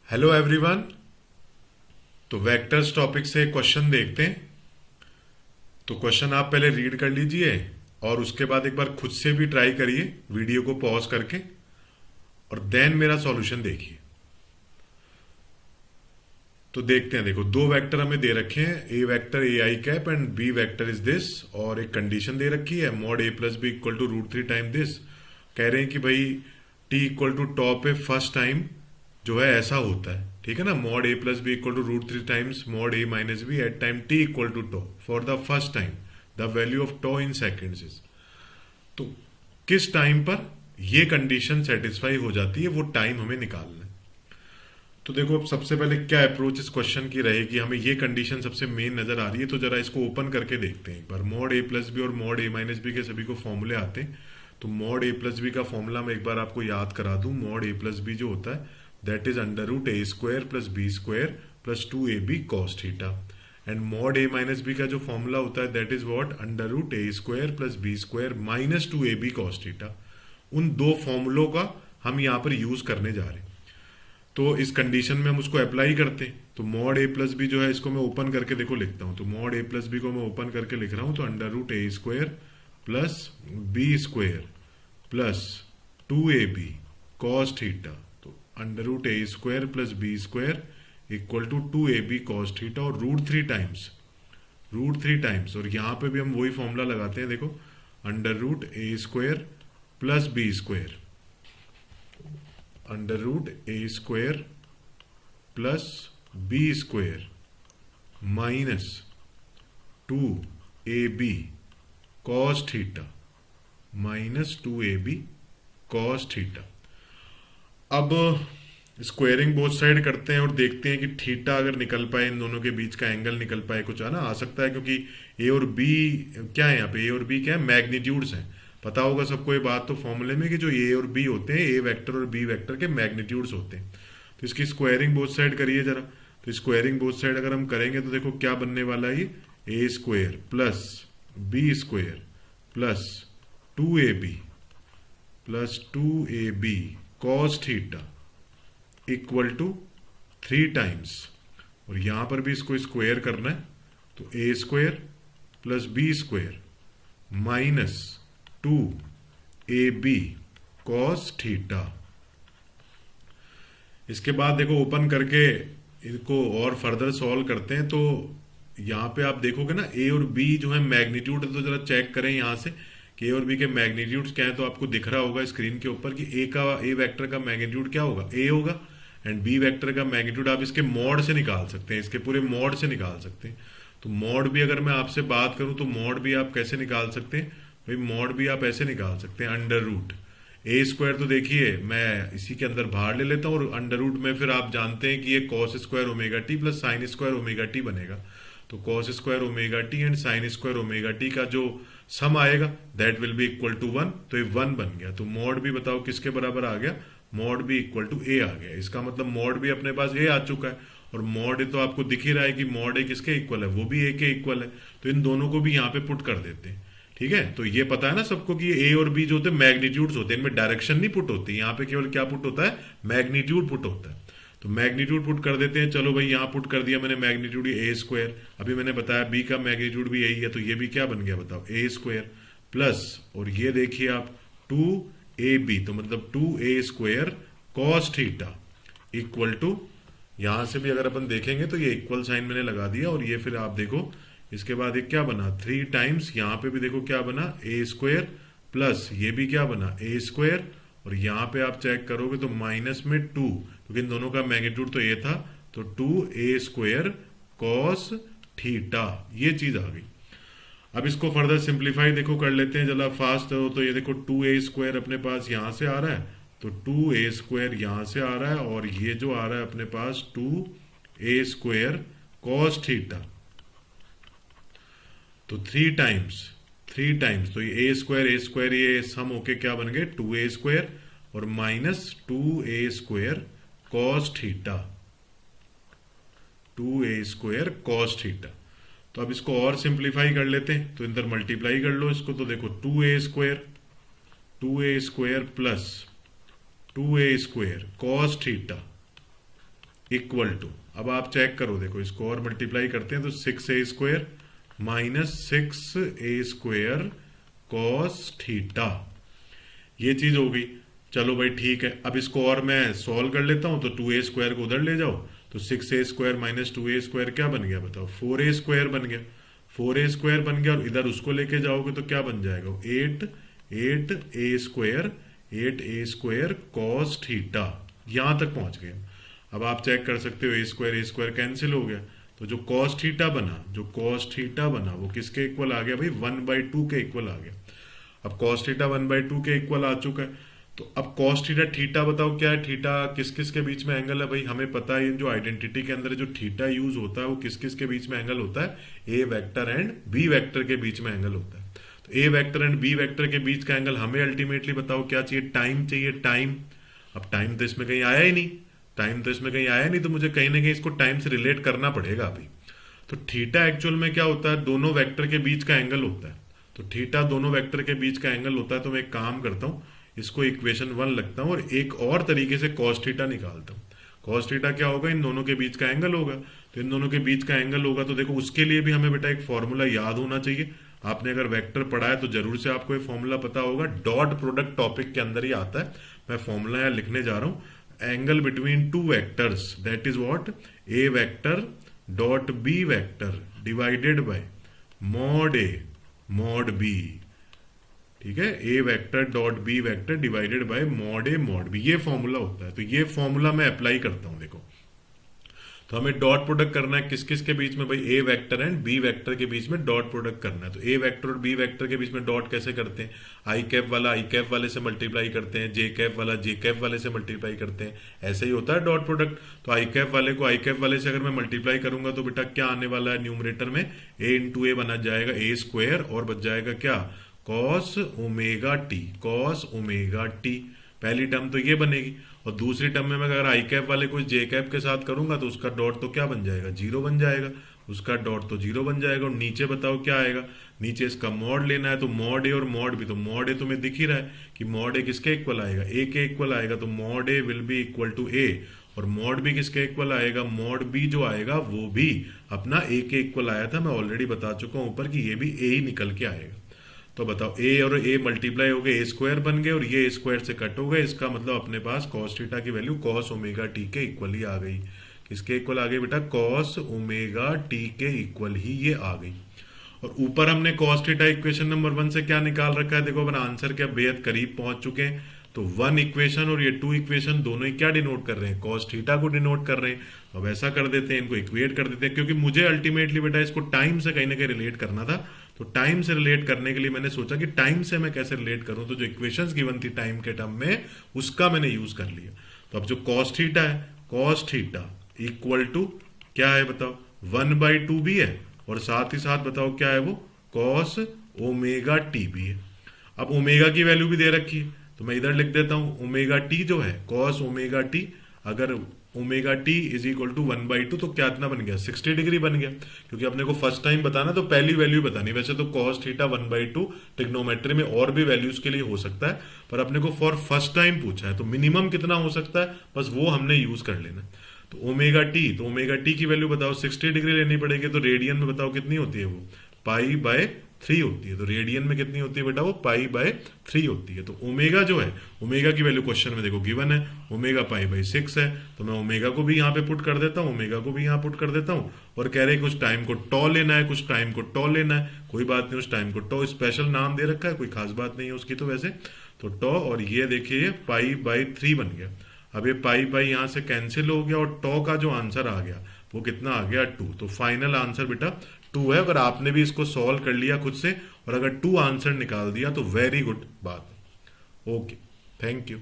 Hello everyone. तो vectors topic से question देखते हैं। तो क्वेश्चन आप पहले रीड कर लीजिए और उसके बाद एक बार खुद से भी ट्राई करिए वीडियो को पॉज करके, और देन मेरा सॉल्यूशन देखिए। तो देखते हैं। देखो, दो वेक्टर हमें दे रखे हैं, A vector A I cap and B vector is this, और एक कंडीशन दे रखी है mod A plus B equal to root three time this. कह रहे हैं कि भाई टी इक्वल टू टॉप पे फर्स्ट टाइम जो है ऐसा होता है, ठीक है ना। Mod A plus B equal to root three times mod A minus B at time T equal to tau for the first time the value of tau in seconds is. तो किस टाइम पर ये condition satisfy हो जाती है वो time हमें निकालना है। तो देखो, अब सबसे पहले क्या अप्रोच इस क्वेश्चन की रहेगी। हमें ये कंडीशन सबसे मेन नजर आ रही है, तो जरा इसको ओपन करके देखते हैं एक बार। मॉड ए प्लस बी और मॉड ए माइनस बी के सभी को फॉर्मूले आते हैं। तो मॉड ए प्लस बी का फॉर्मूला मैं एक बार आपको याद करा दूं। मॉड ए प्लस बी जो होता है that is under root A square plus B square plus two A B cos theta. And mod A minus B का जो फॉर्मूला होता है that is what under root A square plus B square minus two A B cos theta. उन दो फॉर्मूलों का हम यहाँ पर यूज करने जा रहे हैं। तो इस कंडीशन में हम उसको अप्लाई करते हैं। तो मॉड ए प्लस बी जो है इसको मैं ओपन करके देखो लिखता हूं। तो मॉड ए प्लस बी को मैं ओपन करके लिख रहा हूं। तो under root A square plus B square plus two A B cos theta. तो under root A square plus B square equal to two A B cos theta, और root three times. और यहां पे भी हम वही फॉर्मूला लगाते हैं। देखो, under root A square plus B square under root A square plus B square minus two A B cos theta minus two A B cos theta. अब स्क्वायरिंग बोथ साइड करते हैं और देखते हैं कि थीटा अगर निकल पाए, इन दोनों के बीच का एंगल निकल पाए, कुछ आना आ सकता है। क्योंकि ए और बी क्या है, यहाँ पे ए और बी क्या है, मैग्नीट्यूड्स हैं। पता होगा सबको ये बात तो फॉर्मूले में कि जो ए और बी होते हैं, ए वेक्टर और बी वेक्टर के मैग्नीट्यूड्स होते हैं। तो इसकी स्क्वायरिंग बोथ साइड करिए जरा। तो स्क्वायरिंग बोथ साइड अगर हम करेंगे तो देखो क्या बनने वाला है, A square plus B square plus two A B plus two A B cos theta equal to three times, और यहां पर भी इसको स्क्वायर करना है। तो A square plus B square minus two A B cos theta. इसके बाद देखो ओपन करके इनको और फर्दर सॉल्व करते हैं। तो यहां पे आप देखोगे ना ए और बी जो है मैग्नीट्यूड है। तो जरा चेक करें यहां से कि ए और बी के मैग्नीट्यूड्स क्या है। तो आपको दिख रहा होगा स्क्रीन के ऊपर कि ए वेक्टर का मैग्नीट्यूड क्या होगा, ए होगा। एंड बी वेक्टर का मैग्नीट्यूड आप इसके मॉड से निकाल सकते हैं, इसके पूरे मॉड से निकाल सकते हैं। तो मॉड भी अगर मैं आपसे बात करूं तो मॉड भी आप कैसे निकाल सकते हैं भाई, मॉड भी आप ऐसे निकाल सकते हैं। अंडर रूट ए स्क्वायर, तो देखिए मैं इसी के अंदर बाहर ले लेता हूं, और अंडर रूट में फिर आप जानते हैं कि ये cos square omega T plus sine square omega T बनेगा। तो cos square omega T and sine square omega T का जो सम आएगा that will be equal to one. तो ये वन बन गया। तो मॉड भी बताओ किसके बराबर आ गया, मॉड भी इक्वल टू ए आ गया। इसका मतलब मॉड भी अपने पास ए आ चुका है, और मॉड तो आपको दिख ही रहा है कि मॉड ए किसके इक्वल है, वो भी ए के इक्वल है। तो इन दोनों को भी यहाँ पे पुट कर देते हैं। ठीक है, तो ये पता है ना सबको कि ए और बी जो होते हैं मैग्नीट्यूड्स होते हैं, इनमें डायरेक्शन नहीं पुट होती। यहाँ पे केवल क्या पुट होता है, मैग्नीट्यूड पुट होता है। तो मैग्नीट्यूड पुट कर देते हैं। चलो भाई, यहाँ पुट कर दिया मैंने मैग्नीट्यूड ए स्क्वायर। अभी मैंने बताया बी का मैग्नीट्यूड भी यही है, तो ये भी क्या बन गया बताओ, ए स्क्वायर प्लस, और ये देखिए आप टू ए बी, तो मतलब two A square cos theta equal to, यहां से भी अगर अपन देखेंगे तो ये इक्वल साइन मैंने लगा दिया। और ये फिर आप देखो इसके बाद ये क्या बना, थ्री टाइम्स, यहां पे भी देखो क्या बना, ए स्क्वायर प्लस ये भी क्या बना, ए स्क्वायर। और यहां पे आप चेक करोगे तो माइनस में टू, क्योंकि इन दोनों का मैग्नीट्यूड तो ये था। तो two A square cos theta, ये चीज आ गई। अब इसको फर्दर सिंप्लीफाई देखो कर लेते हैं जरा फास्ट। तो ये देखो टू ए स्क्वायर अपने पास यहां से आ रहा है, तो टू ए स्क्वायर यहां से आ रहा है, और ये जो आ रहा है अपने पास two A square cos theta. तो थ्री टाइम्स, तो ये ए स्क्वायर ये सम होके क्या बन गए, टू ए स्क्वायर और minus two A square cos theta, two A square cos theta. तो अब इसको और सिंप्लीफाई कर लेते हैं। तो इधर मल्टीप्लाई कर लो इसको। तो देखो two A square plus two A square cos theta equal to, अब आप चेक करो, देखो इसको और मल्टीप्लाई करते हैं तो 6a² minus 6a² cos theta, ये चीज हो गई। चलो भाई ठीक है, अब इसको और मैं सॉल्व कर लेता हूं, तो 2a² को उधर ले जाओ, तो 6a² माइनस 2a² क्या बन गया बताओ, 4a² बन गया। 4a² बन गया, और इधर उसको लेके जाओगे तो क्या बन जाएगा, 8a² कॉस थीटा, यहां तक पहुंच गए। अब आप चेक कर सकते हो, a² कैंसिल हो गया, तो जो कॉस थीटा बना वो किसके इक्वल आ गया भाई, 1/2 के इक्वल आ गया। अब कॉस थीटा 1/2 के इक्वल आ चुका है, तो अब कॉस थीटा, थीटा बताओ क्या है, थीटा किस किस के बीच में एंगल है भाई, हमें पता है जो आइडेंटिटी के अंदर जो थीटा यूज होता है वो किस किस के बीच में एंगल होता है, A vector and B vector के बीच में एंगल होता है। तो ए वेक्टर एंड बी वेक्टर के बीच का एंगल हमें अल्टीमेटली बताओ क्या चाहिए, टाइम चाहिए, टाइम। अब टाइम तो इसमें कहीं आया ही नहीं, तो मुझे कहीं ना कहीं इसको टाइम से रिलेट करना पड़ेगा अभी। तो थीटा एक्चुअल में क्या होता है, दोनों वेक्टर के बीच का एंगल होता है। तो थीटा दोनों वेक्टर के बीच का एंगल होता है, तो मैं एक काम करता हूं, इसको इक्वेशन 1 लगता हूं और एक और तरीके से कॉस थीटा निकालता हूं। कॉस थीटा क्या होगा, इन दोनों के बीच का एंगल होगा, तो इन दोनों के बीच का एंगल होगा, तो देखो उसके लिए भी हमें बेटा एक फॉर्मूला याद होना चाहिए। आपने अगर वेक्टर पढ़ा है तो जरूर से आपको ये फॉर्मूला पता होगा, डॉट प्रोडक्ट टॉपिक के अंदर ही आता है। मैं फॉर्मूला यहाँ लिखने जा रहा हूं, angle between two vectors that is what, A vector dot B vector divided by mod A mod B, ठीक है, A vector dot B vector divided by mod A mod B, ये फॉर्मूला होता है। तो ये फॉर्मूला मैं apply करता हूं, देखो तो हमें डॉट प्रोडक्ट करना है किस किस के बीच में भाई, ए वेक्टर एंड बी वेक्टर के बीच में डॉट प्रोडक्ट करना है। तो ए वेक्टर और बी वेक्टर के बीच में डॉट कैसे करते हैं, आई कैप वाला आई कैप वाले से मल्टीप्लाई करते हैं, जे कैप वाला जे कैप वाले से मल्टीप्लाई करते हैं, ऐसे ही होता है डॉट प्रोडक्ट। तो आई कैप वाले को आई कैप वाले से अगर मैं मल्टीप्लाई करूंगा तो बेटा क्या आने वाला है, न्यूमरेटर में ए इंटू ए बना जाएगा a² और बच जाएगा क्या, cos omega T, cos omega T. पहली टर्म तो ये बनेगी, और दूसरी टर्म में मैं अगर आई कैप वाले को जे कैप के साथ करूंगा तो उसका डॉट तो क्या बन जाएगा, 0 बन जाएगा, उसका डॉट तो 0 बन जाएगा। और नीचे बताओ क्या आएगा, नीचे इसका मॉड लेना है, तो मॉड ए और मॉड बी, तो मॉड ए तुम्हें दिख ही रहा है कि मॉड ए किसके इक्वल आएगा, ए के इक्वल आएगा, तो mod A will be equal to A, और मॉड बी किसके इक्वल आएगा, मॉड बी जो आएगा वो भी अपना ए के इक्वल आया था, मैं ऑलरेडी बता चुका हूं ऊपर कि ये भी ए ही निकल के आएगा। तो बताओ ए और ए मल्टीप्लाई हो गए, a² बन गए, और ये a² से कट हो गए, इसका मतलब अपने पास कॉस थीटा की वैल्यू कॉस ओमेगा टी के इक्वल ही आ गई। किसके इक्वल आ गई बेटा, कॉस ओमेगा टी के इक्वल ही ये आ गई। और ऊपर हमने कॉस थीटा इक्वेशन नंबर 1 से क्या निकाल रखा है, देखो अपना आंसर क्या बेहद करीब पहुंच चुके हैं। तो 1 इक्वेशन और ये 2 इक्वेशन दोनों ही क्या डिनोट कर रहे हैं, कॉस थीटा को डिनोट कर रहे हैं। अब ऐसा कर देते हैं, इनको इक्वेट कर देते हैं, क्योंकि मुझे अल्टीमेटली बेटा इसको टाइम से कहीं ना कहीं रिलेट करना था। तो टाइम से रिलेट करने के लिए मैंने सोचा कि टाइम से मैं कैसे रिलेट करूं, तो जो इक्वेशंस गिवन थी टाइम के टर्म में उसका मैंने यूज कर लिया। तो अब जो कॉस थीटा है, कॉस थीटा इक्वल टू क्या है बताओ, 1/2 भी है, और साथ ही साथ बताओ क्या है वो, कॉस ओमेगा टी भी है। अब ओमेगा की वैल्यू भी दे रखी है, तो मैं इधर लिख देता हूं, ओमेगा टी जो है, कॉस ओमेगा टी, अगर omega T is equal to 1/2 तो क्या इतना बन गया, 60 डिग्री बन गया। क्योंकि अपने को फर्स्ट टाइम बताना तो पहली वैल्यू बतानी, वैसे तो कॉस थीटा 1/2 ट्रिग्नोमेट्री में और भी वैल्यूज के लिए हो सकता है, पर अपने को फॉर फर्स्ट टाइम पूछा है तो मिनिमम कितना हो सकता है, बस वो हमने यूज कर लेना। तो ओमेगा टी, तो ओमेगा टी की वैल्यू बताओ 60 डिग्री लेनी पड़ेगी, तो रेडियन में बताओ कितनी होती है वो, π/3 होती है। तो रेडियन में कितनी होती है बेटा, वो π/3 होती है। तो ओमेगा जो है, ओमेगा की वैल्यू क्वेश्चन में देखो गिवन है, ओमेगा π/6 है, तो मैं ओमेगा को भी यहाँ पे पुट कर देता हूँ, ओमेगा को भी यहाँ पुट कर देता हूँ। और कह रहे कुछ टाइम को टॉ लेना है, कुछ टाइम को टॉ लेना है, कोई बात नहीं, उस टाइम को टॉ स्पेशल नाम दे रखा है, कोई खास बात नहीं है उसकी तो वैसे। तो टॉ, और ये देखिए π/3 बन गया। अब ये π यहाँ से कैंसिल हो गया, और टॉ का जो आंसर आ गया वो कितना आ गया, 2। तो फाइनल आंसर बेटा 2 है। अगर आपने भी इसको सॉल्व कर लिया खुद से और अगर 2 आंसर निकाल दिया तो वेरी गुड बात। Okay, thank you.